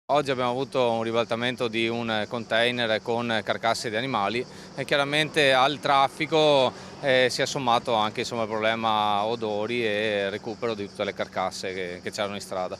Oggi abbiamo avuto un ribaltamento di un container con carcasse di animali e chiaramente al traffico si è sommato anche insomma, il problema odori e recupero di tutte le carcasse che c'erano in strada.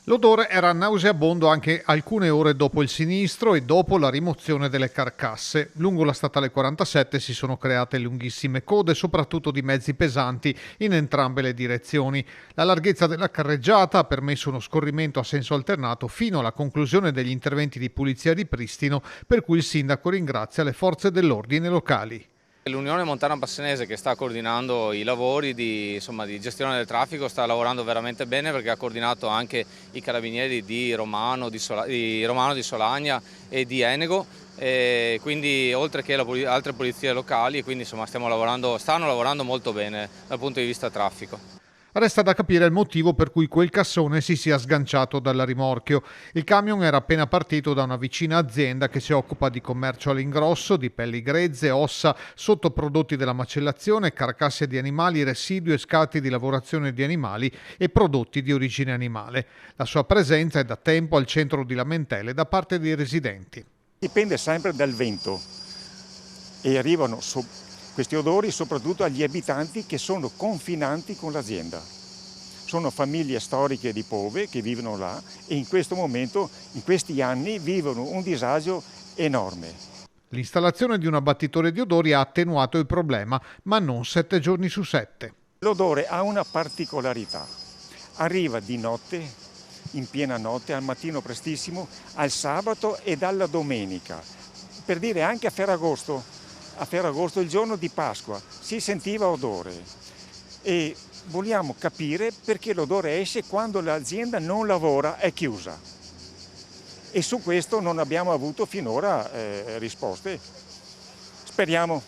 L'odore era nauseabondo anche alcune ore dopo il sinistro e dopo la rimozione delle carcasse. Lungo la statale 47 si sono create lunghissime code, soprattutto di mezzi pesanti in entrambe le direzioni. La larghezza della carreggiata ha permesso uno scorrimento a senso alternato fino alla conclusione degli interventi di pulizia e ripristino, per cui il sindaco ringrazia le forze dell'ordine locali. L'Unione Montana Bassanese che sta coordinando i lavori di gestione del traffico sta lavorando veramente bene perché ha coordinato anche i carabinieri di Romano, di Romano, di Solagna e di Enego, e quindi oltre che altre polizie locali, e quindi insomma stanno lavorando molto bene dal punto di vista traffico. Resta da capire il motivo per cui quel cassone si sia sganciato dal rimorchio. Il camion era appena partito da una vicina azienda che si occupa di commercio all'ingrosso, di pelli grezze, ossa, sottoprodotti della macellazione, carcasse di animali, residui e scatti di lavorazione di animali e prodotti di origine animale. La sua presenza è da tempo al centro di lamentele da parte dei residenti. Dipende sempre dal vento e arrivano questi odori soprattutto agli abitanti che sono confinanti con l'azienda. Sono famiglie storiche di Pove che vivono là e in questo momento, in questi anni, vivono un disagio enorme. L'installazione di un abbattitore di odori ha attenuato il problema, ma non 7 giorni su 7. L'odore ha una particolarità. Arriva di notte, in piena notte, al mattino prestissimo, al sabato e alla domenica. Per dire anche a Ferragosto il giorno di Pasqua, si sentiva odore. E vogliamo capire perché l'odore esce quando l'azienda non lavora, è chiusa. E su questo non abbiamo avuto finora risposte. Speriamo.